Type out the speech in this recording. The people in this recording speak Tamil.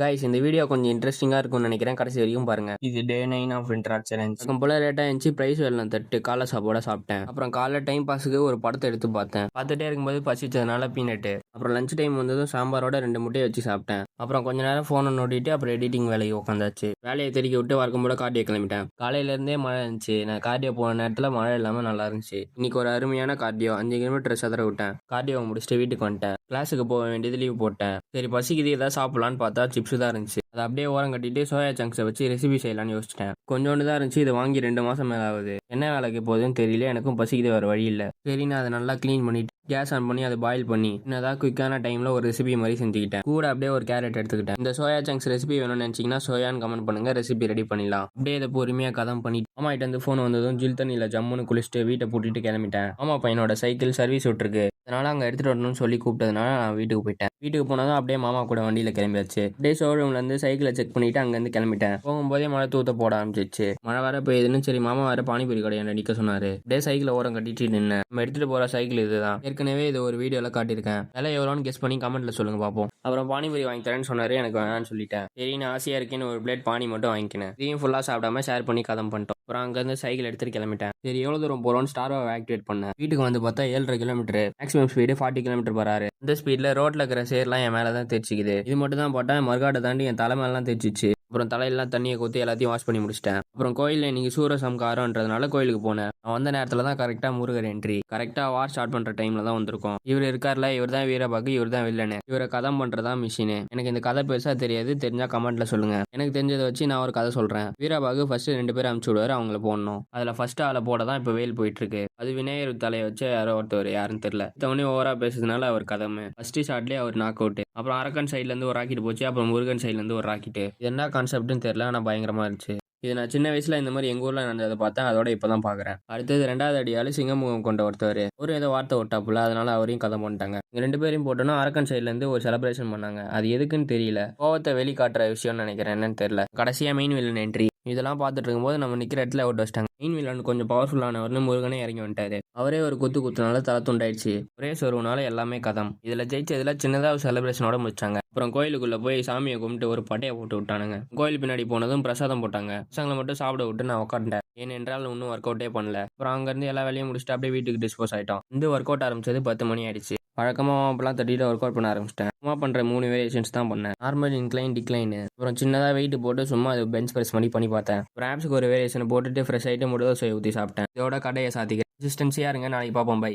கைஸ் இந்த வீடியோ கொஞ்சம் இன்ட்ரெஸ்டிங்காக இருக்கும்னு நினைக்கிறேன். கடைசி வரைக்கும் பாருங்க. இது டே 9 ஆஃப் இன்டராக்ட் சேலஞ்ச். அதுக்கும் போல லேட்டாக இருந்துச்சு. ப்ரைஸ் வெள்ளம் தட்டு காலை சாப்பாட சாப்பிட்டேன். அப்புறம் காலைல டைம் பாஸுக்கு ஒரு படத்தை எடுத்து பார்த்தேன். பார்த்துட்டே இருக்கும்போது பசிச்சதுனால பீனட்டு. அப்புறம் லஞ்ச் டைம் வந்ததும் சாம்பாரோட 2 முட்டையை வச்சு சாப்பிட்டேன். அப்புறம் கொஞ்ச நேரம் ஃபோனை நோட்டிட்டு அப்புறம் எடிட்டிங் வேலைக்கு உட்காந்தாச்சு. வேலையை தெருக்கி விட்டு வழக்கம் போல கார்டியோ கிளம்பிட்டேன். காலையிலேருந்தே மழை இருந்துச்சு. நான் கார்டியோ போன நேரத்தில் மழை இல்லாமல் நல்லா இருந்துச்சு. இன்னைக்கு ஒரு அருமையான கார்டியோ 5 கிலோமீட்டர் சதுர விட்டேன். கார்டியோ முடிச்சுட்டு வீட்டுக்கு வந்துட்டேன். கிளாஸுக்கு போக வேண்டியது லீவ் போட்டேன். சரி பசிக்குது ஏதாவது சாப்பிடலான்னு பார்த்தா சிப்ஸ் தான் இருந்துச்சு. அதை அப்படியே ஓரம் கட்டிட்டு சோயா சங்க்ஸை வச்சு ரெசிபி செய்யலாம்னு யோசிச்சிட்டேன். கொஞ்சோண்டு தான் இருந்துச்சு. இது வாங்கி 2 மாசம் மேலே ஆகுது. என்ன வேலைக்கு போகுதுன்னு தெரியல. எனக்கும் பசிக்குது வேறு வழி இல்லை. சரி நான் அதை நல்லா க்ளீன் பண்ணிட்டு கேஸ் ஆன் பண்ணி அதை பாயில் பண்ணி என்னதான் குயிக்கான டைமில் ஒரு ரெசிபி மாதிரி செஞ்சுக்கிட்டேன். கூட அப்படியே ஒரு கேரட் எடுத்துக்கிட்டேன். இந்த சோயா சங்க்ஸ் ரெசிபி வேணும்னு நினச்சிங்கன்னா சோயான்னு கமெண்ட் பண்ணுங்க. ரெசிபி ரெடி பண்ணிடலாம். அப்படியே இதை பொறுமையாக கதம் பண்ணிட்டு அம்மா கிட்ட இருந்து ஃபோன் வந்ததும் ஜில் தண்ணியில் ஜம்முன்னு குளிச்சுட்டு வீட்டை பூட்டிட்டு கிளம்பிட்டேன். அம்மா பையனோட சைக்கிள் சர்வீஸ் விட்டுருக்கு. அதனால அங்கே எடுத்துகிட்டு வரணும்னு சொல்லி கூப்பிட்டதுனால நான் வீட்டுக்கு போயிட்டேன். வீட்டுக்கு போனதும் அப்படியே மாமா கூட வண்டியில் கிளம்பியாச்சு. அப்படியே ஷோரூம்லேருந்து சைக்கிளை செக் பண்ணிட்டு அங்கேருந்து கிளம்பிட்டேன். போகும்போதே மழை தூத்த போட ஆரம்பிச்சிச்சு. மழை வர பெய்யுதுன்னு சரி மாமா வேற பானிபூரி கடையை நிற்க சொன்னாரு. அப்படியே சைக்கிளை ஓரம் கட்டிட்டு நின்று நம்ம எடுத்துகிட்டு போகிற சைக்கிள் இதுதான். ஏற்கனவே இது ஒரு வீடியோவில் காட்டியிருக்கேன். விலை எவ்வளோன்னு கெஸ் பண்ணி கமெண்ட்ல சொல்லுங்க பார்ப்போம். அப்புறம் பானிபூரி வாங்கி தரேன்னு சொன்னாரு. எனக்கு வேணான்னு சொல்லிட்டேன். சரி நான் ஆசையாக இருக்கேன்னு ஒரு பிளேட் பானி மட்டும் வாங்கிக்கினேன். இதையும் ஃபுல்லாக சாப்பிடாம ஷேர் பண்ணி கதம் பண்ணிட்டோம். அப்புறம் அங்கேருந்து சைக்கிள் எடுத்துட்டு கிளம்பிட்டேன். சரி எவ்வளோ தூரம் போகிறோன்னு ஸ்டார்வாக ஆக்டிவேட் பண்ணேன். வீட்டுக்கு வந்து பார்த்தா 7.5 கிலோமீட்டர். மேக்ஸிமம் ஸ்பீடு 40 கிலோமீட்டர் வராரு. இந்த ஸ்பீடில் ரோட்டில் இருக்கிற சேர்லாம் என் மேலே தான் தெரிச்சிக்குது. இது மட்டும் தான் போட்டேன். மறுகாட்டை தாண்டி என் தலை மேலாம் தெரிச்சிச்சு. அப்புறம் தலையெல்லாம் தண்ணியை ஊற்றி எல்லாத்தையும் வாஷ் பண்ணி முடிச்சிட்டேன். அப்புறம் கோயிலில் இன்னைக்கு சூரசம்காரன்றதுனால கோயிலுக்கு போனேன். நான் வந்த நேரத்தில் தான் கரெக்டாக முருகர் என்ட்ரி. கரெக்டாக வார் ஸ்டார்ட் பண்ணுற டைமில் தான் வந்திருக்கும். இவர் இருக்கார்ல, இவர் தான் வீரபாகு, இவர் தான் வில்லனு. இவரை கதம் பண்ணுறதா மிஷினு. எனக்கு இந்த கதை பெருசாக தெரியாது. தெரிஞ்சால் கமெண்ட்ல சொல்லுங்க. எனக்கு தெரிஞ்சதை வச்சு நான் ஒரு கதை சொல்கிறேன். வீரபாகு ஃபர்ஸ்ட் 2 பேர் அனுப்பிச்சு விடுவார். அவங்கள போடணும். அதில் ஃபர்ஸ்ட் ஆளை போட தான் இப்போ வெயில் போயிட்டு இருக்கு. அது விநாயகர் தலையை வச்சு யாரோ ஒருத்தவர் யாருன்னு தெரியல. இத்தவனே ஓவரா பேசுறதுனால அவர் கதமை ஃபர்ஸ்ட் ஷாட்லேயே அவர் நாக் அவுட். அப்புறம் அரக்கன் சைட்லேருந்து ஒரு ராக்கெட் போச்சு. அப்புறம் முருகன் சைட்லேருந்து ஒரு ராக்கெட். இது என்ன கான்செப்ட்னு தெரியல. ஆனால் பயங்கரமா இருந்துச்சு. இது நான் சின்ன வயசுல இந்த மாதிரி எங்க ஊர்ல நடந்ததை பார்த்தேன். அதோட இப்பதான் பாக்குறேன். அடுத்தது 2வது அடியாளு சிங்கமுகம் கொண்ட ஒருத்தவர். ஒரு ஏதோ வார்த்தை ஒட்டாப்புல. அதனால அவரையும் கதை பண்ணிட்டாங்க. இங்க 2 பேரையும் போட்டோன்னா அரக்கன் சைட்ல இருந்து ஒரு செலிப்ரேஷன் பண்ணாங்க. அது எதுக்குன்னு தெரியல. கோவத்தை வெளிக்காட்டுற விஷயம்னு நினைக்கிறேன். என்னன்னு தெரியல. கடைசியா மெயின் வில்லன் என்ட்ரி. இதெல்லாம் பார்த்துட்டு இருக்கும்போது நம்ம நிற்கிற இடத்துல அவுட் வச்சிட்டாங்க. மெயின் வில்லன் கொஞ்சம் பவர்ஃபுல்லானவர்னு முருகனே இறங்கி வந்துட்டாரு. அவரே ஒரு குத்துனால தலை துண்டாயிடுச்சு. ஒரே சொருவுனால எல்லாமே கதம். இதுல ஜெயிச்சதுல சின்னதா ஒரு செலிப்ரேஷனோட முடிச்சாங்க. அப்புறம் கோயிலுக்குள்ள போய் சாமியை கும்பிட்டு ஒரு பட்டையை போட்டு விட்டானுங்க. கோயில் பின்னாடி போனதும் பிரசாதம் போட்டாங்க. பசங்களை மட்டும் சாப்பிட விட்டு நான் உட்காந்துட்டேன். ஏனென்றால் இன்னும் ஒர்க் அவுட்டே பண்ணல. அப்புறம் அங்கேருந்து எல்லா வேலையும் முடிச்சுட்டு அப்படியே வீட்டுக்கு டிஸ்போஸ் ஆயிட்டோம். இந்த ஒர்க் அவுட் ஆரம்பிச்சது 10 மணி ஆயிடுச்சு. வழக்கமாக அப்பெல்லாம் தட்டிட்டு ஒர்க் அவுட் பண்ண ஆரம்பிச்சிட்டேன். சும்மா பண்ணுற 3 வேரியேஷன்ஸ் தான் பண்ணேன். Normal, incline, decline. அப்புறம் சின்னதாக வெயிட் போட்டு சும்மா அது பெஞ்ச் ப்ரெஸ் பண்ணி பார்த்தேன். அப்புறம் ஆப்ஸுக்கு ஒரு வேரியேஷன் போட்டுட்டு ஃப்ரெஷ் ஆகிட்டு முடிவு ஊற்றி சாப்பிட்டேன். இதோட கடையை சாத்திக்கிறேன். கன்சிஸ்டன்சியாக இருங்க. நாளைக்கு பார்ப்போம். பை.